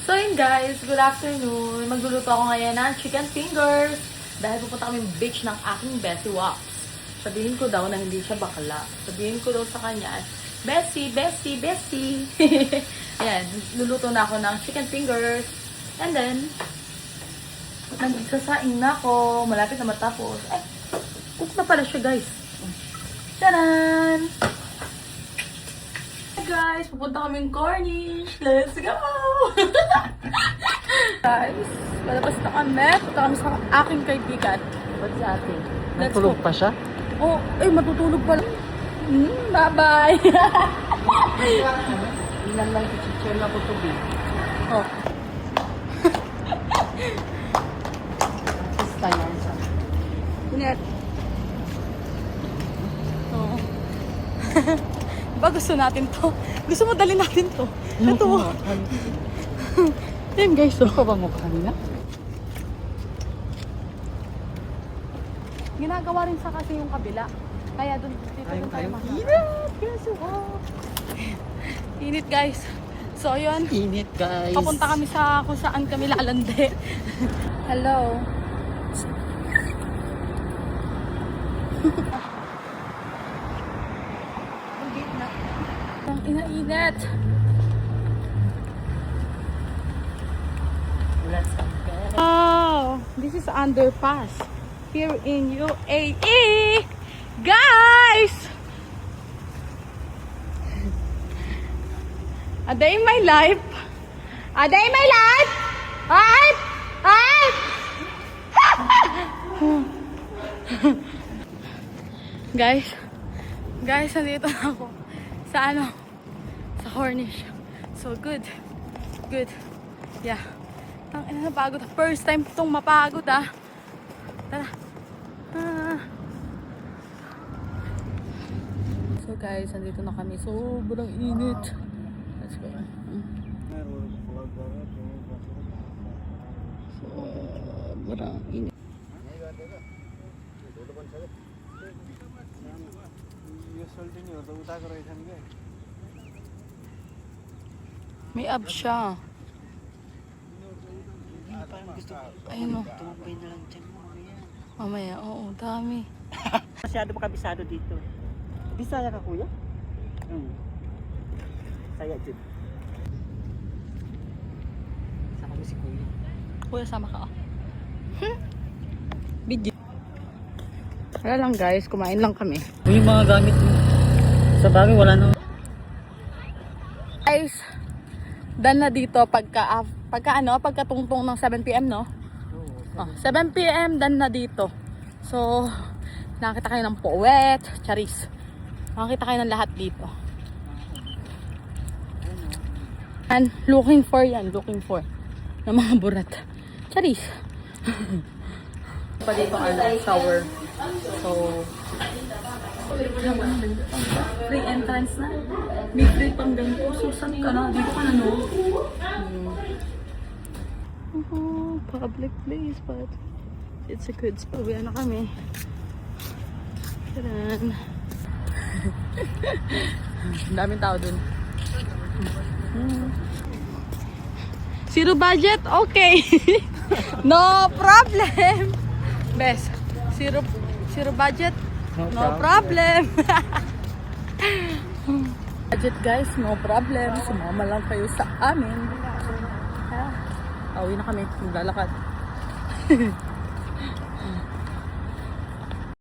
So yun guys, good afternoon. Magluluto ako ngayon ng chicken fingers. Dahil pupunta kami beach ng aking Bessie Wax. Sabihin ko daw na hindi siya bakla. Sabihin ko daw sa kanya, Bessie, Bessie, Bessie. Ayan, luluto na ako ng chicken fingers. And then, nagsasaing na ako. Malapit na matapos. Cook na pala siya guys. Taran! Hi guys, pupunta kaming Cornish. Let's go! Guys, palabas na kami. Punta kami sa aking kaibigan. What's sa atin? Natulog pa siya? Oh, matutulog pala. Bye-bye! Ilan lang si na ko tubig. Oh. Basta yan siya. Net. Oh. Diba gusto natin to? Gusto mo dalhin natin to? Ito. Yan guys, Ito ba mukha nila? ginagawa rin sa kasi yung kabila. Kaya dun, dito Ayun, dun tayo ayun. makakita. Yes, wow. Init guys. So yun, Init guys. papunta kami sa kung saan kami lalande. Hello. Ang inainit. Let's go. Oh, this is underpass here in UAE, guys. A day in my life. A day in my life. Ay! Ay! Guys, nandito na ako sa sa Cornish. So good. Yeah. Ang ina, napagod. First time itong mapagod ah. Tara. So guys, nandito na kami. Sobrang init. Let's go. Sobrang init. May ab siya. Ayun o. Tumambay na lang dyan mo. Mamaya, oo, dami. Masyado pa kabisado dito. Bisaya ka kuya? Saya dyan. Saka mo si kuya. Kuya, sama ka. Video. Wala lang guys, kumain lang kami. Yung mga gamit mo. Sa bagay wala na. Guys, done na dito pagka tungtong ng 7 PM, no? 7 PM done na dito. So, nakakita kayo ng puwet, charis. Nakakita kayo ng lahat dito. And looking for ng mga burat. Charis. Pa dito shower. So, free entrance na. May free pang ganito. So, saan ka na? Dito ka na, no? Public place, but it's a good spot. Uwi na kami. Taran. Ang daming tao dun. Zero budget? Okay. No problem. Best. Zero budget? No problem. Budget guys, no problem. Sumama lang kayo sa amin. Uwi na kami. Maglalakad.